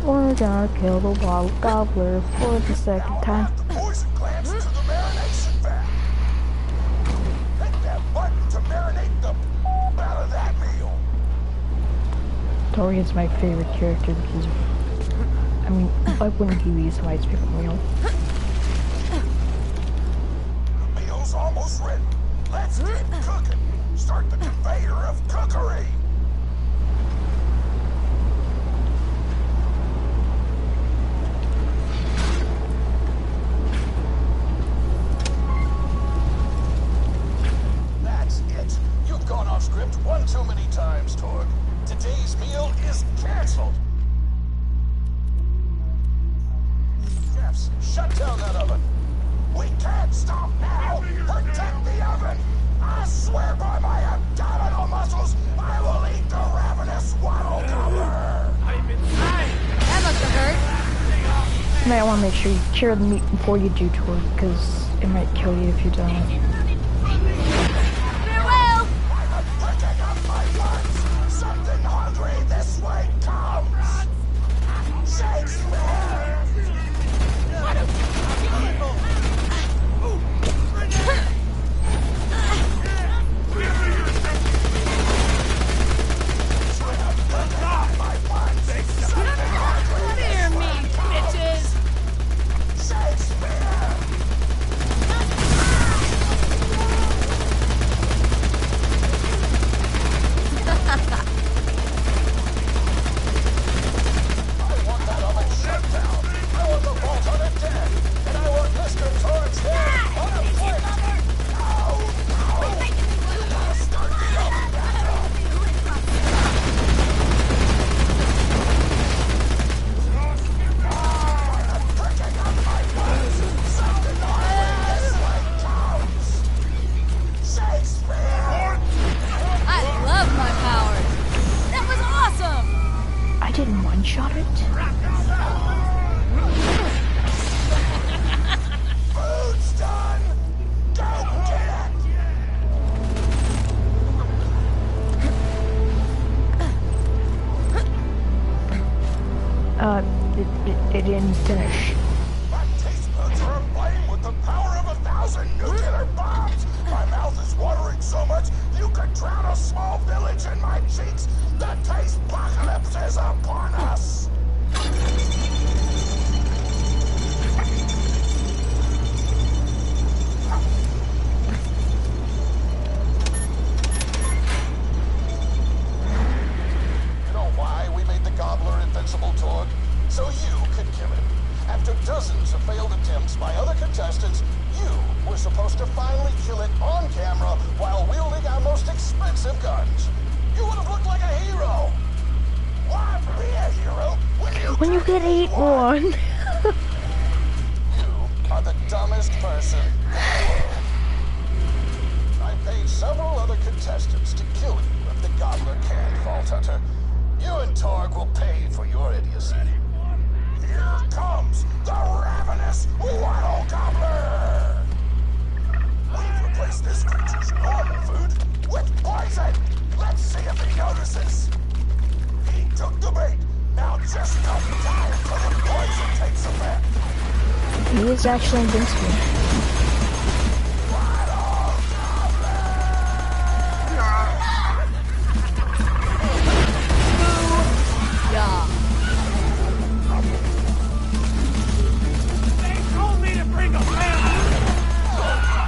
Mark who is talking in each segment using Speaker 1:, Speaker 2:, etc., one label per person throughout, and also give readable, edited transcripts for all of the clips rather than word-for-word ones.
Speaker 1: We're gonna kill the Wattle Gobbler for the second time.
Speaker 2: Poison glands to the marination vat. Hit that button to marinate the out of that meal.
Speaker 1: Tori is my favorite character because, I mean, why wouldn't he be somebody's favorite meal?
Speaker 2: The meal's almost ready. Let's get cooking. Start the conveyor of cookery. That's it. You've gone off script one too many times, Torg. Today's meal is canceled. Chefs, shut down that oven. We can't stop now. Protect the oven. I swear by my abdominal muscles, I will eat the ravenous Wattle Gobbler. I'm inside.
Speaker 3: That must have hurt.
Speaker 1: You might want to make sure you cure the meat before you do Tori, because it might kill you if you don't.
Speaker 3: Farewell!
Speaker 2: I'm pricking up my lungs. Something hungry this way comes. Shakespeare!
Speaker 3: Clear me, bitches!
Speaker 2: Shakespeare! I want that oven shut down. I want the vault on it dead. And I want Mr. Torrance head on a plate. No! You gotta start the oven back up. I'm pricking up my lungs. Something hungry this way comes. Shakespeare!
Speaker 3: I love my powers! That was awesome!
Speaker 1: I didn't one-shot it.
Speaker 2: Food's done! Go get it!
Speaker 1: It didn't finish.
Speaker 2: My taste buds are aflame with the power of 1,000 nuclear bombs! My mouth is watering so much you could drown a small village in my cheeks! The taste apocalypse is upon us! You know why we made the Gobbler invincible, Torg? So you could kill him. After dozens of failed attempts by other contestants, you were supposed to finally kill it on camera while wielding our most expensive guns. You would have looked like a hero. Why be a hero
Speaker 1: When you get
Speaker 2: can't
Speaker 1: eat one.
Speaker 2: You are the dumbest person in the world. I paid several other contestants to kill you if the Gobbler can, Vault Hunter. You and Torg will pay for your idiocy. Here comes the ravenous Wattle Gobbler! We've replaced this creature's normal food with poison! Let's see if he notices. He took the bait. Now just don't die until the poison takes effect.
Speaker 1: He is actually invincible.
Speaker 2: Wattle Gobbler!
Speaker 3: Yeah.
Speaker 4: They told me to bring a family.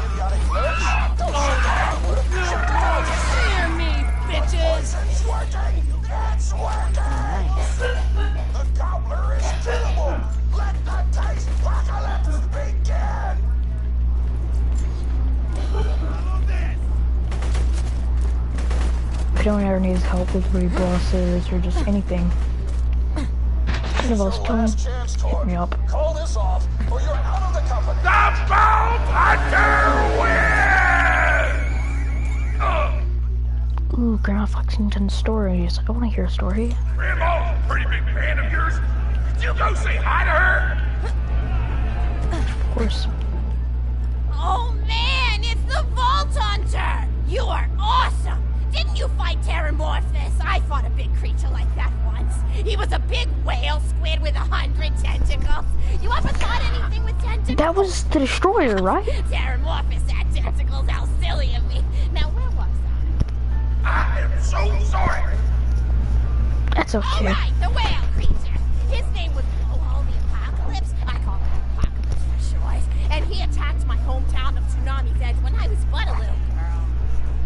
Speaker 2: Idiotic bitch! Don't shut the Gobbler! Shut the poison!
Speaker 3: Clear me, bitches!
Speaker 2: Poison's working! It's working! The Gobbler is killable! Let the taste apocalypse begin!
Speaker 1: If anyone ever needs help with raid bosses or just anything, kind of else can
Speaker 2: Last chance, Torg.
Speaker 1: hit me up.
Speaker 2: Call this off, or you're out of the company.
Speaker 4: The Vault Hunter wins!
Speaker 1: Ooh, Grandma Foxington's stories. I want to hear a story.
Speaker 4: Grandma's a pretty big fan of yours. Could you go say hi to her?
Speaker 1: Of course.
Speaker 3: Oh man, it's the Vault Hunter! You are awesome! Didn't you fight Terramorphous? I fought a big creature like that once. He was a big whale squid with 100 tentacles. You ever thought anything with tentacles?
Speaker 1: That was the destroyer, right?
Speaker 3: Terramorphous had tentacles. How silly of me. Now, where was I?
Speaker 4: I am so sorry.
Speaker 1: That's okay.
Speaker 3: Alright, the whale creature. His name was Wattle the Apocalypse. I call him Apocalypse for short. And he attacked my hometown of Tsunami's Edge when I was but a little girl.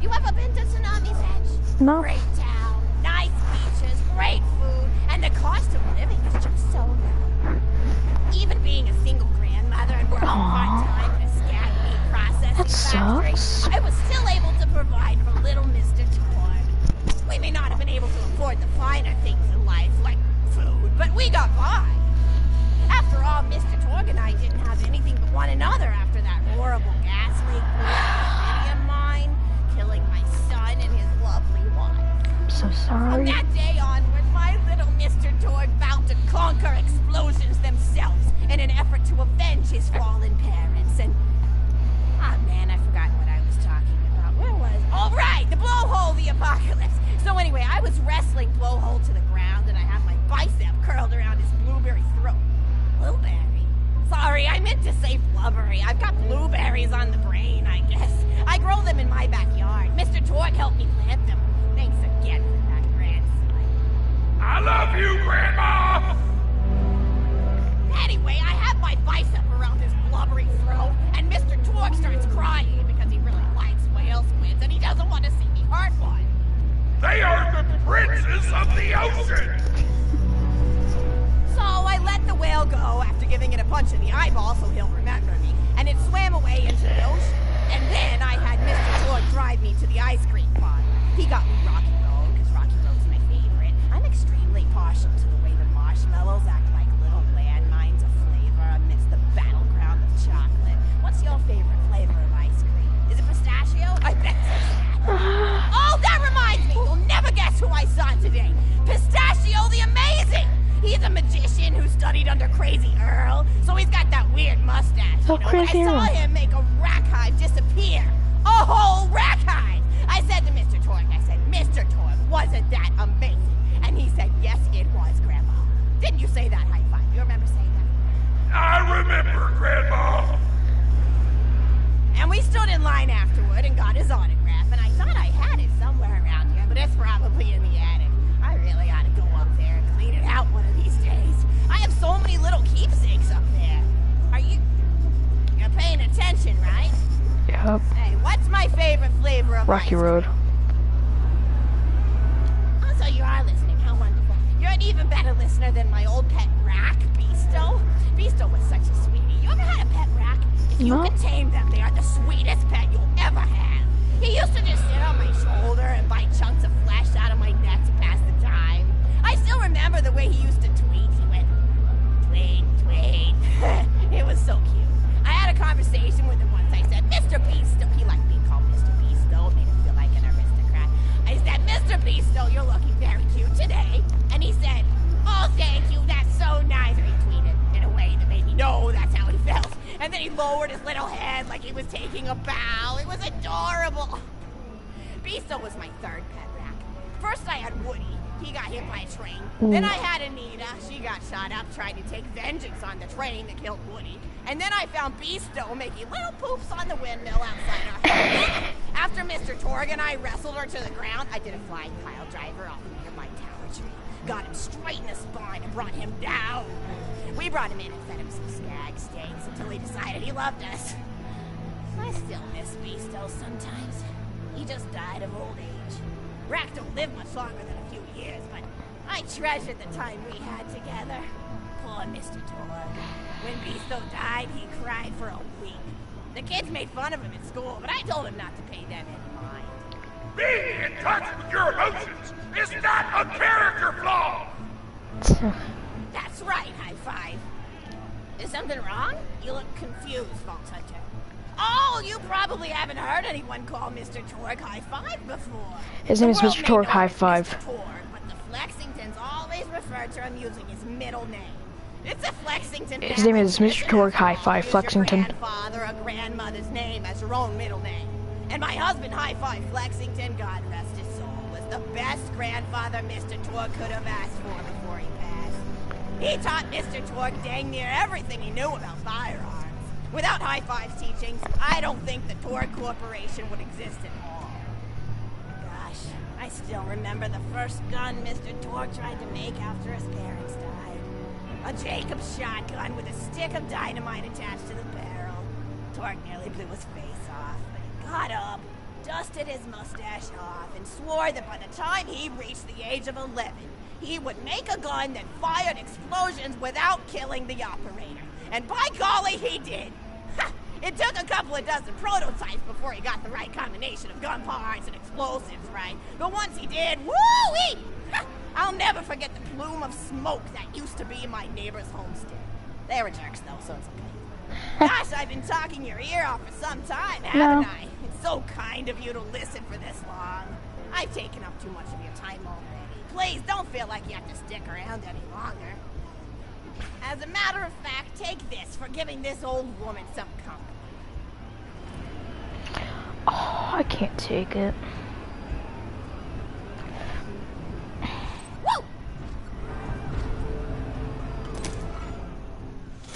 Speaker 3: You ever been to Tsunami's Edge?
Speaker 1: No.
Speaker 3: Great town, nice beaches, great food, and the cost of living is just so low. Even being a single grandmother and working part-time in a scat meat processing factory,
Speaker 1: sucks.
Speaker 3: I was still able to provide for little Mr. Torg. We may not have been able to afford the finer things in life, like food, but we got by. After all, Mr. Torg and I didn't have anything but one another after that horrible gas leak blew up the lithium mine, killing my son and his lovely wife.
Speaker 1: I'm so
Speaker 3: From
Speaker 1: sorry.
Speaker 3: that day onward, my little Mr. Torg vowed to conquer explosions themselves in an effort to avenge his fallen parents. And ah man, I forgot what I was talking about. Where was? Oh right, the blowhole, the apocalypse. So anyway, I was wrestling blowhole to the ground, and I have my bicep curled around his blueberry throat. Blueberry? Sorry, I meant to say blubbery. I've got blueberries on the brain, I guess. I grow them in my backyard. Mr. Torg helped me plant them. Thanks again for that, grandson.
Speaker 4: I love you, Grandma.
Speaker 3: Anyway, I have my bicep around his blubbery throat, and Mr. Torg starts crying because he really likes whale squids, and he doesn't want to see me hurt one.
Speaker 4: They are the princes of the ocean.
Speaker 3: So I let the whale go after giving it a punch in the eyeball so he'll remember me, and it swam away into the ocean. And then I had Mr. Torg drive me to the ice cream parlor. He got me Rocky Road, because Rocky Road's my favorite. I'm extremely partial to the way the marshmallows act like little landmines of flavor amidst the battleground of chocolate. What's your favorite flavor of ice cream? Is it pistachio? I bet it's Oh, that reminds me! You'll never guess who I saw today. Pistachio the Amazing! He's a magician who studied under Crazy Earl, so he's got that weird mustache, you know.
Speaker 1: Crazy
Speaker 3: But I saw
Speaker 1: Earl.
Speaker 3: him make a rack hive disappear. A whole rack hive! I said to Mr. Torg, Mr. Torg, wasn't that amazing? And he said, yes, it was, Grandma. Didn't you say that high five? You remember saying that?
Speaker 4: I remember, Grandma.
Speaker 3: And we stood in line afterward and got his autograph, and I thought I had it somewhere around here, but it's probably in the attic. I really ought to go up there and clean it out one of these days. I have so many little keepsakes up there. You're paying attention, right?
Speaker 1: Yep.
Speaker 3: Hey, what's my favorite flavor of
Speaker 1: Rocky
Speaker 3: ice
Speaker 1: Road.
Speaker 3: cream? Oh, so you are listening. How wonderful. You're an even better listener than my old pet rack, Beasto. Beasto was such a sweetie. You ever had a pet rack? If you
Speaker 1: No.
Speaker 3: can tame them, they are the sweetest pet you'll ever have. He used to just sit on my shoulder and bite chunks of flesh out of my neck to pass the time. I still remember the way he used to tweet. He went, tweet, tweet. It was so cute. I had a conversation with him once. I said, Mr. Beasto. He liked being called Mr. Beasto. It made him feel like an aristocrat. I said, Mr. Beasto, you're looking very cute today. And he said, oh, thank you. That's so nice. And he tweeted in a way that made me know that's how he felt. And then he lowered his little head like he was taking a bow. It was adorable. Beasto was my third pet rack. First I had Woody. He got hit by a train. Then I had Anita. She got shot up trying to take vengeance on the train that killed Woody. And then I found Beasto making little poops on the windmill outside our house. After Mr. Torg and I wrestled her to the ground, I did a flying pile driver off near my tower tree. Got him straight in the spine and brought him down. We brought him in and fed him some skag steaks until he decided he loved us. I still miss Beasto sometimes. He just died of old age. Rack don't live much longer than a few years, but I treasured the time we had together. Poor Mr. Torg. When Beasto died, he cried for a week. The kids made fun of him at school, but I told him not to pay them any mind.
Speaker 4: Being in touch with your emotions is not a character flaw.
Speaker 3: That's right, high five. Is something wrong? You look confused, Vault Hunter. Oh, you probably haven't heard anyone call Mr. Torg High Five before.
Speaker 1: His name is
Speaker 3: The world
Speaker 1: Mr.
Speaker 3: may
Speaker 1: Torg
Speaker 3: know
Speaker 1: High
Speaker 3: him as
Speaker 1: Five.
Speaker 3: Mr. Torg, but the Flexingtons always refer to him using his middle name. It's a Flexington.
Speaker 1: His name is
Speaker 3: family
Speaker 1: Mr. Torg High
Speaker 3: tradition.
Speaker 1: Five
Speaker 3: Use
Speaker 1: Flexington.
Speaker 3: Your grandfather or grandmother's name as your own middle name. And my husband, High Five Flexington, God rest his soul, the best grandfather Mr. Torg could have asked for before he passed. He taught Mr. Torg dang near everything he knew about firearms. Without High Five's teachings, I don't think the Torg Corporation would exist at all. Gosh, I still remember the first gun Mr. Torg tried to make after his parents died. A Jacobs shotgun with a stick of dynamite attached to the barrel. Torg nearly blew his face off, but he got up, dusted his mustache off, and swore that by the time he reached the age of 11, he would make a gun that fired explosions without killing the operator. And by golly, he did! Ha! It took a couple of dozen prototypes before he got the right combination of gun parts and explosives right. But once he did, woo-wee! Ha! I'll never forget the plume of smoke that used to be my neighbor's homestead. They were jerks, though, so it's okay. Gosh, I've been talking your ear off for some time, haven't I? It's so kind of you to listen for this long. I've taken up too much of your time already. Please don't feel like you have to stick around any longer. As a matter of fact, take this for giving this old woman some company.
Speaker 1: Oh, I can't take it.
Speaker 3: Woo!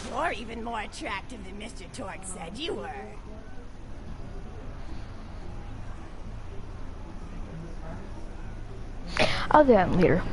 Speaker 3: You're even more attractive than Mr. Torg said you were.
Speaker 1: I'll do that later.